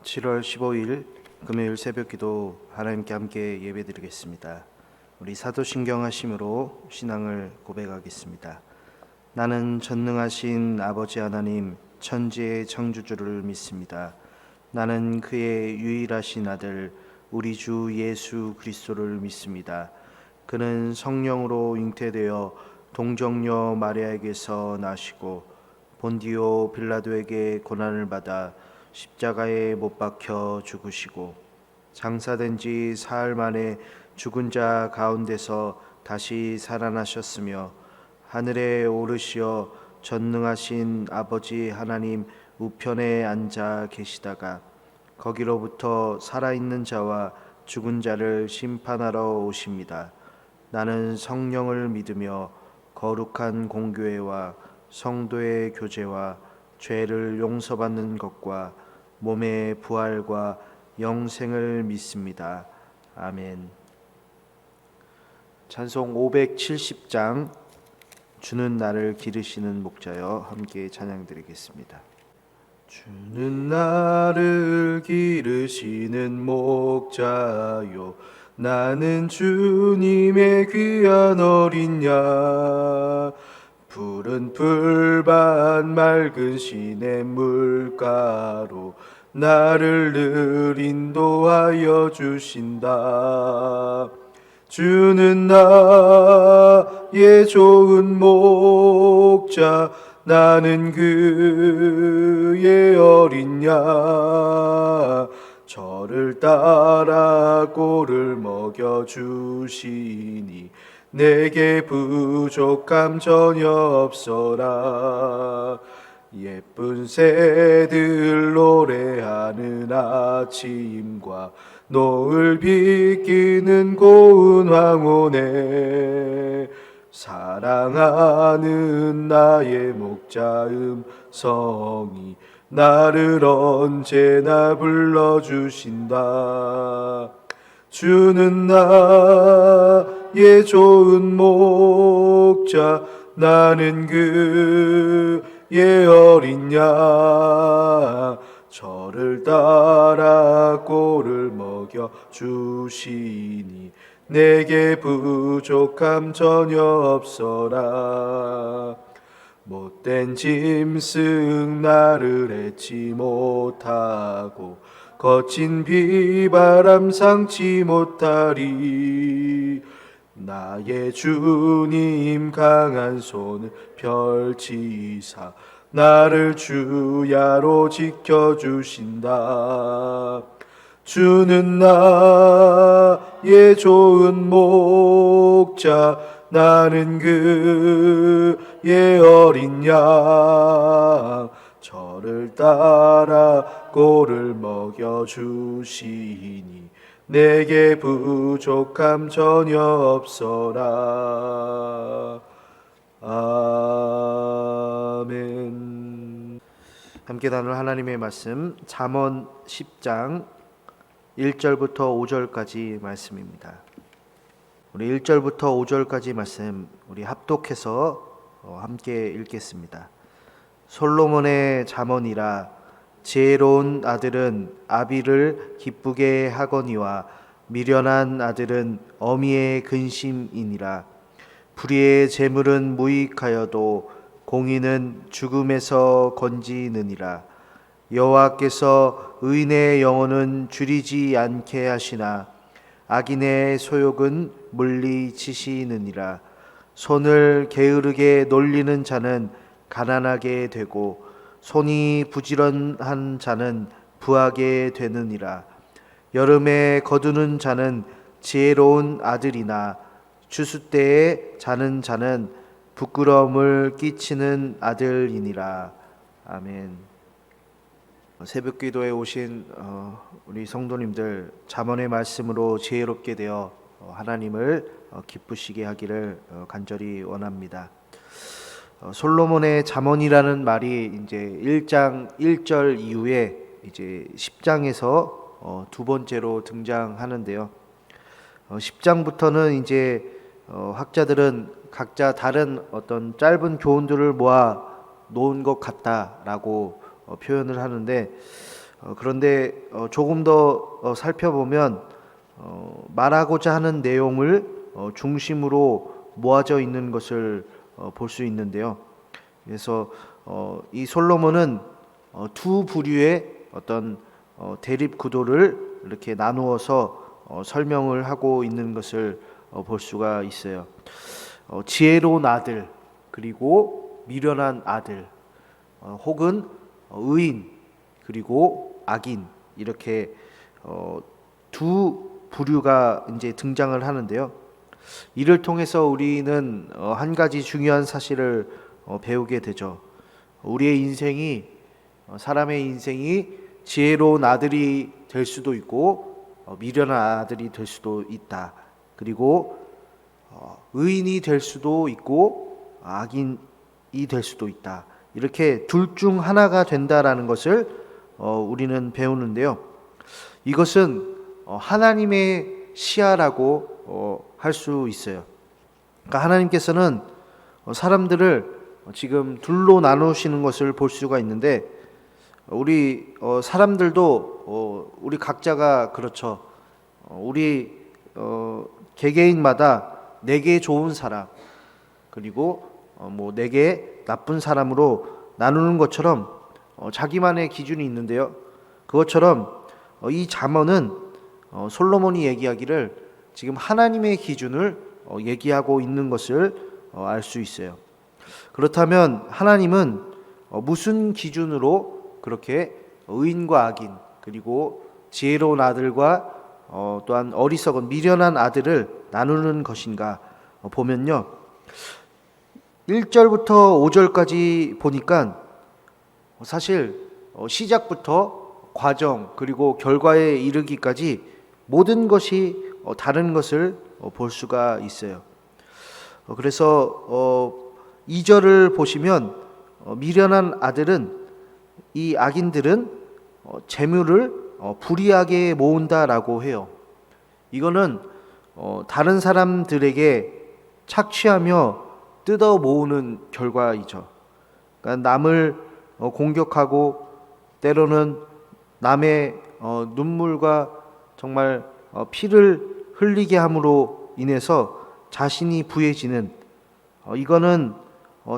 7월 15일 금요일 새벽기도 하나님께 함께 예배드리겠습니다. 우리 사도신경 하심으로 신앙을 고백하겠습니다. 나는 전능하신 아버지 하나님 천지의 창조주를 믿습니다. 나는 그의 유일하신 아들 우리 주 예수 그리스도를 믿습니다. 그는 성령으로 잉태되어 동정녀 마리아에게서 나시고 본디오 빌라도에게 고난을 받아 십자가에 못 박혀 죽으시고 장사된 지 사흘 만에 죽은 자 가운데서 다시 살아나셨으며 하늘에 오르시어 전능하신 아버지 하나님 우편에 앉아 계시다가 거기로부터 살아있는 자와 죽은 자를 심판하러 오십니다. 나는 성령을 믿으며 거룩한 공교회와 성도의 교제와 죄를 용서받는 것과 몸의 부활과 영생을 믿습니다. 아멘. 찬송 570장 주는 나를 기르시는 목자여 함께 찬양드리겠습니다. 주는 나를 기르시는 목자요 나는 주님의 귀한 어린 양 푸른 풀밭 맑은 시냇 물가로 나를 늘 인도하여 주신다. 주는 나의 좋은 목자 나는 그의 어린 양 저를 따라 꼴을 먹여 주시니 내게 부족함 전혀 없어라. 예쁜 새들 노래하는 아침과 노을 비끼는 고운 황혼에 사랑하는 나의 목자 음성이 나를 언제나 불러주신다. 주는 나의 좋은 목자 나는 그의 어린 양 저를 따라 꼴을 먹여 주시니 내게 부족함 전혀 없어라. 못된 짐승 나를 해치 못하고 거친 비바람 상치 못하리. 나의 주님 강한 손을 펼치사 나를 주야로 지켜주신다. 주는 나의 좋은 목자 나는 그의 어린 양 저를 따라 꼴을 먹여 주시니 내게 부족함 전혀 없어라. 아멘. 함께 나눌 하나님의 말씀 잠언 10장 1절부터 5절까지 말씀입니다. 우리 1절부터 5절까지 말씀 우리 합독해서 함께 읽겠습니다. 솔로몬의 잠언이라 지혜로운 아들은 아비를 기쁘게 하거니와 미련한 아들은 어미의 근심이니라. 불의의 재물은 무익하여도 공의는 죽음에서 건지느니라. 여호와께서 의인의 영혼은 줄이지 않게 하시나 악인의 소욕은 물리치시느니라. 손을 게으르게 놀리는 자는 가난하게 되고 손이 부지런한 자는 부하게 되느니라. 여름에 거두는 자는 지혜로운 아들이나 추수 때에 자는 자는 부끄러움을 끼치는 아들이니라. 아멘. 새벽 기도에 오신 우리 성도님들 잠언의 말씀으로 지혜롭게 되어 하나님을 기쁘시게 하기를 간절히 원합니다. 솔로몬의 잠언이라는 말이 이제 1장 1절 이후에 이제 10장에서 두 번째로 등장하는데요. 10장부터는 이제 학자들은 각자 다른 어떤 짧은 교훈들을 모아 놓은 것 같다라고 표현을 하는데 그런데 조금 더 살펴보면 말하고자 하는 내용을 중심으로 모아져 있는 것을 볼 수 있는데요. 그래서 이 솔로몬은 두 부류의 어떤 대립 구도를 이렇게 나누어서 설명을 하고 있는 것을 볼 수가 있어요. 지혜로운 아들, 그리고 미련한 아들, 혹은 의인, 그리고 악인, 이렇게 두 부류가 이제 등장을 하는데요. 이를 통해서 우리는 한 가지 중요한 사실을 배우게 되죠. 우리의 인생이, 사람의 인생이 지혜로운 아들이 될 수도 있고 미련한 아들이 될 수도 있다. 그리고 의인이 될 수도 있고 악인이 될 수도 있다. 이렇게 둘 중 하나가 된다라는 것을 우리는 배우는데요. 이것은 하나님의 시야라고 할 수 있어요. 그러니까 하나님께서는 사람들을 지금 둘로 나누시는 것을 볼 수가 있는데, 우리 사람들도 우리 각자가 그렇죠. 우리 개개인마다 내게 좋은 사람, 그리고 내게 나쁜 사람으로 나누는 것처럼 자기만의 기준이 있는데요. 그것처럼 이 잠언은 솔로몬이 얘기하기를 지금 하나님의 기준을 얘기하고 있는 것을 알 수 있어요. 그렇다면 하나님은 무슨 기준으로 그렇게 의인과 악인, 그리고 지혜로운 아들과 또한 어리석은 미련한 아들을 나누는 것인가 보면요, 1절부터 5절까지 보니까 사실 시작부터 과정, 그리고 결과에 이르기까지 모든 것이 다른 것을 볼 수가 있어요. 그래서 2절을 보시면 미련한 아들은, 이 악인들은 재물을 불이하게 모은다라고 해요. 이거는 다른 사람들에게 착취하며 뜯어 모으는 결과이죠. 그러니까 남을 공격하고 때로는 남의 눈물과 정말 피를 흘리게 함으로 인해서 자신이 부해지는, 이거는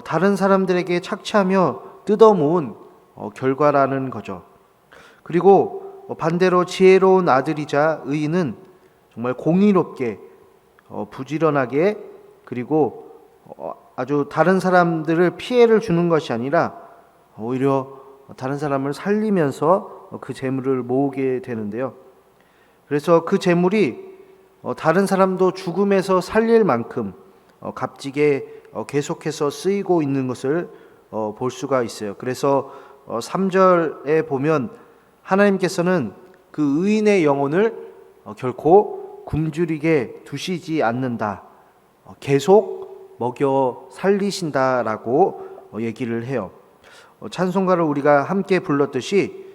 다른 사람들에게 착취하며 뜯어 모은 결과라는 거죠. 그리고 반대로 지혜로운 아들이자 의인은 정말 공의롭게 부지런하게, 그리고 아주 다른 사람들을 피해를 주는 것이 아니라 오히려 다른 사람을 살리면서 그 재물을 모으게 되는데요. 그래서 그 재물이 다른 사람도 죽음에서 살릴 만큼 값지게 계속해서 쓰이고 있는 것을 볼 수가 있어요. 그래서 3절에 보면 하나님께서는 그 의인의 영혼을 결코 굶주리게 두시지 않는다, 계속 먹여 살리신다라고 얘기를 해요. 찬송가를 우리가 함께 불렀듯이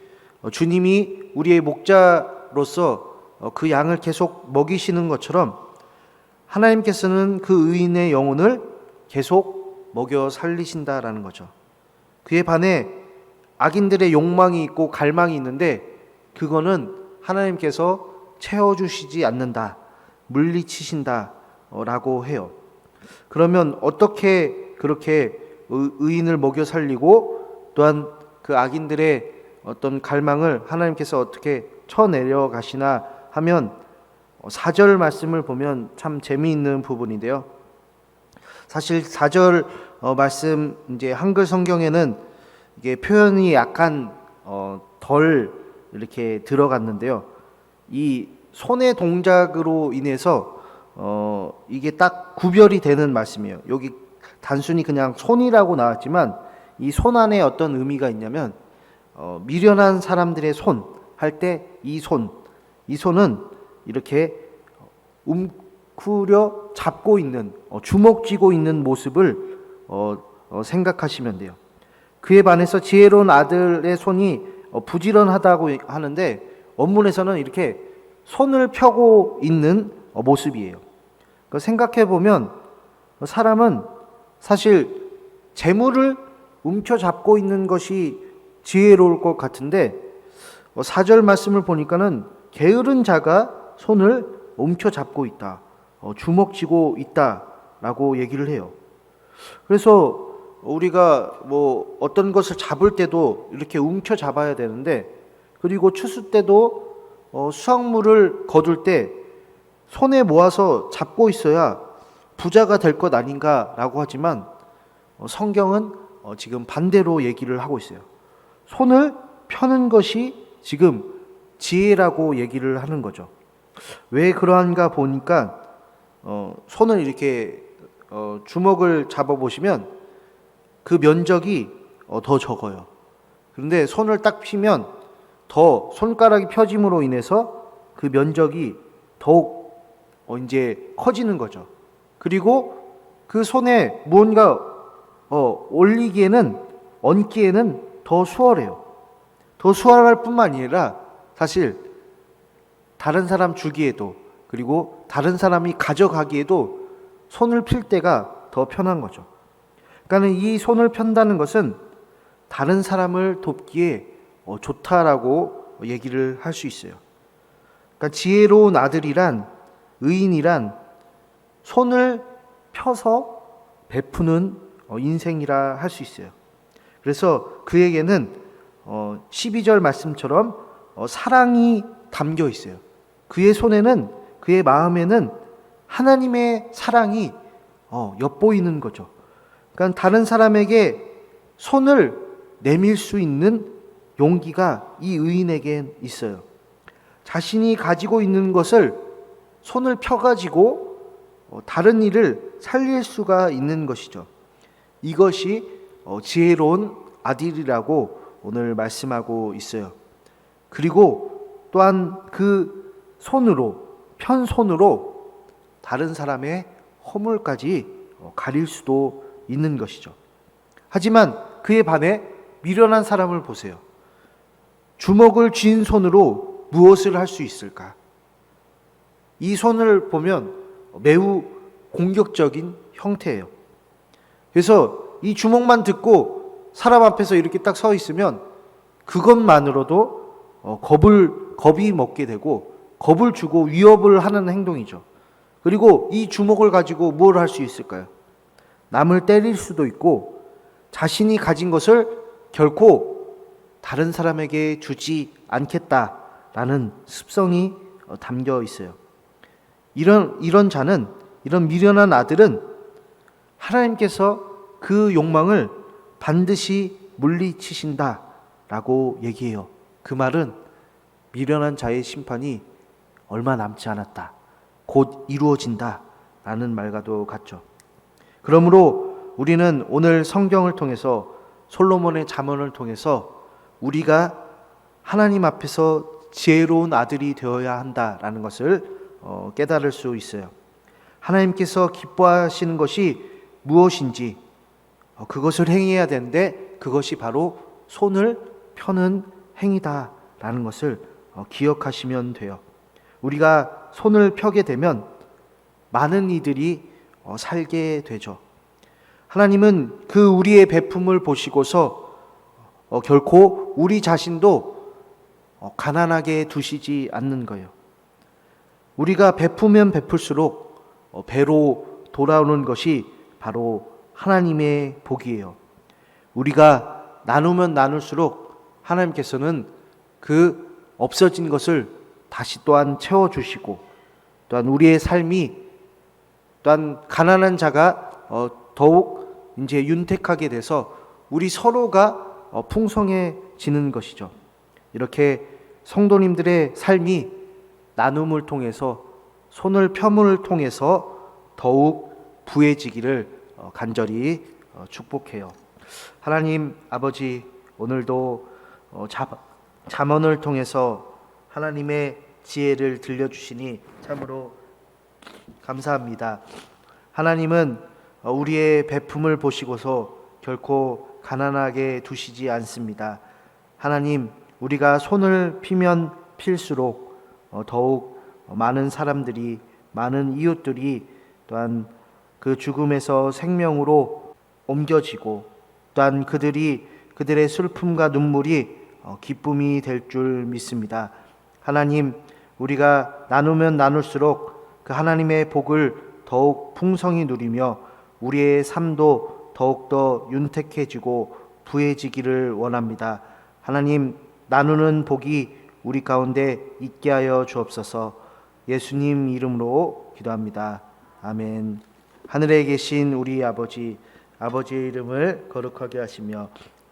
주님이 우리의 목자로서 그 양을 계속 먹이시는 것처럼 하나님께서는 그 의인의 영혼을 계속 먹여 살리신다라는 거죠. 그에 반해 악인들의 욕망이 있고 갈망이 있는데 그거는 하나님께서 채워주시지 않는다, 물리치신다라고 해요. 그러면 어떻게 그렇게 의인을 먹여 살리고 또한 그 악인들의 어떤 갈망을 하나님께서 어떻게 쳐내려 가시나 하면 4절 말씀을 보면 참 재미있는 부분인데요. 사실 4절 말씀, 이제 한글 성경에는 이게 표현이 약간 덜 이렇게 들어갔는데요. 이 손의 동작으로 인해서 이게 딱 구별이 되는 말씀이에요. 여기 단순히 그냥 손이라고 나왔지만 이 손 안에 어떤 의미가 있냐면 미련한 사람들의 손 할 때 이 손은 이렇게 움크려 잡고 있는, 주먹 쥐고 있는 모습을 생각하시면 돼요. 그에 반해서 지혜로운 아들의 손이 부지런하다고 하는데 원문에서는 이렇게 손을 펴고 있는 모습이에요. 생각해 보면 사람은 사실 재물을 움켜잡고 있는 것이 지혜로울 것 같은데 4절 말씀을 보니까는 게으른 자가 손을 움켜잡고 있다, 주먹쥐고 있다라고 얘기를 해요. 그래서 우리가 뭐 어떤 것을 잡을 때도 이렇게 움켜잡아야 되는데, 그리고 추수 때도 수확물을 거둘 때 손에 모아서 잡고 있어야 부자가 될 것 아닌가라고 하지만 성경은 지금 반대로 얘기를 하고 있어요. 손을 펴는 것이 지금 지혜라고 얘기를 하는 거죠. 왜 그러한가 보니까 손을 이렇게 주먹을 잡아 보시면 그 면적이 더 적어요. 그런데 손을 딱 펴면 더 손가락이 펴짐으로 인해서 그 면적이 더욱 이제 커지는 거죠. 그리고 그 손에 무언가 올리기에는, 얹기에는 더 수월해요. 더 수월할 뿐만 아니라 사실 다른 사람 주기에도, 그리고 다른 사람이 가져가기에도 손을 필 때가 더 편한 거죠. 그러니까 이 손을 편다는 것은 다른 사람을 돕기에 좋다라고 얘기를 할 수 있어요. 그러니까 지혜로운 아들이란, 의인이란 손을 펴서 베푸는 인생이라 할 수 있어요. 그래서 그에게는 12절 말씀처럼 사랑이 담겨 있어요. 그의 손에는, 그의 마음에는 하나님의 사랑이 엿보이는 거죠. 그러니까 다른 사람에게 손을 내밀 수 있는 용기가 이 의인에겐 있어요. 자신이 가지고 있는 것을 손을 펴가지고 다른 일을 살릴 수가 있는 것이죠. 이것이 지혜로운 아들이라고 오늘 말씀하고 있어요. 그리고 또한 그 손으로, 편 손으로 다른 사람의 허물까지 가릴 수도 있는 것이죠. 하지만 그에 반해 미련한 사람을 보세요. 주먹을 쥔 손으로 무엇을 할 수 있을까? 이 손을 보면 매우 공격적인 형태예요. 그래서 이 주먹만 듣고 사람 앞에서 이렇게 딱 서 있으면 그것만으로도 겁이 먹게 되고 겁을 주고 위협을 하는 행동이죠. 그리고 이 주먹을 가지고 뭘 할 수 있을까요? 남을 때릴 수도 있고 자신이 가진 것을 결코 다른 사람에게 주지 않겠다라는 습성이 담겨 있어요. 이런 자는, 이런 미련한 아들은 하나님께서 그 욕망을 반드시 물리치신다라고 얘기해요. 그 말은 미련한 자의 심판이 얼마 남지 않았다, 곧 이루어진다라는 말과도 같죠. 그러므로 우리는 오늘 성경을 통해서, 솔로몬의 잠언을 통해서 우리가 하나님 앞에서 지혜로운 아들이 되어야 한다라는 것을 깨달을 수 있어요. 하나님께서 기뻐하시는 것이 무엇인지 그것을 행해야 되는데, 그것이 바로 손을 펴는 행위다라는 것을 기억하시면 돼요. 우리가 손을 펴게 되면 많은 이들이 살게 되죠. 하나님은 그 우리의 베품을 보시고서 결코 우리 자신도 가난하게 두시지 않는 거예요. 우리가 베푸면 베풀수록 배로 돌아오는 것이 바로 하나님의 복이에요. 우리가 나누면 나눌수록 하나님께서는 그 없어진 것을 다시 또한 채워주시고, 또한 우리의 삶이, 또한 가난한 자가 더욱 이제 윤택하게 돼서 우리 서로가 풍성해지는 것이죠. 이렇게 성도님들의 삶이 나눔을 통해서, 손을 펴을 통해서 더욱 부해지기를 간절히 축복해요. 하나님 아버지, 오늘도 잠언을 통해서 하나님의 지혜를 들려주시니 참으로 감사합니다. 하나님은 우리의 베품을 보시고서 결코 가난하게 두시지 않습니다. 하나님, 우리가 손을 피면 필수록 더욱 많은 사람들이, 많은 이웃들이 또한 그 죽음에서 생명으로 옮겨지고, 또한 그들의 슬픔과 눈물이 기쁨이 될 줄 믿습니다. 하나님, 우리가 나누면 나눌수록 그 하나님의 복을 더욱 풍성히 누리며 우리의 삶도 더욱더 윤택해지고 부해지기를 원합니다. 하나님, 나누는 복이 우리 가운데 있게 하여 주옵소서. 예수님 이름으로 기도합니다. 아멘. 하늘에 계신 우리 아버지, 아버지의 이름을 거룩하게 하시며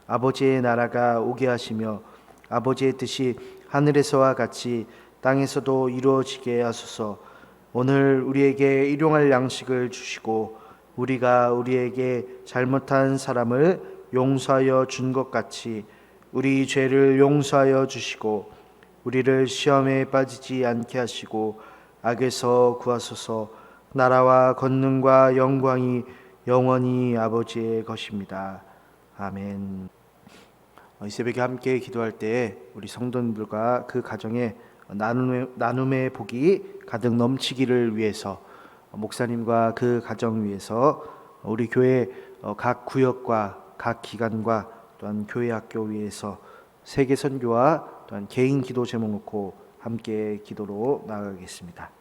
아버지의 나라가 오게 하시며 아버지의 뜻이 하늘에서와 같이 땅에서도 이루어지게 하소서. 오늘 우리에게 일용할 양식을 주시고 우리가 우리에게 잘못한 사람을 용서하여 준 것 같이 우리 죄를 용서하여 주시고 우리를 시험에 빠지지 않게 하시고 악에서 구하소서. 나라와 권능과 영광이 영원히 아버지의 것입니다. 아멘. 이 새벽에 함께 기도할 때에 우리 성도님들과 그 가정에 나눔의 복이 가득 넘치기를 위해서 목사님과 그 가정 위해서 우리 교회 각 구역과 각 기관과 또한 교회 학교 위해서 세계 선교와 또한 개인 기도 제목 놓고 함께 기도로 나아가겠습니다.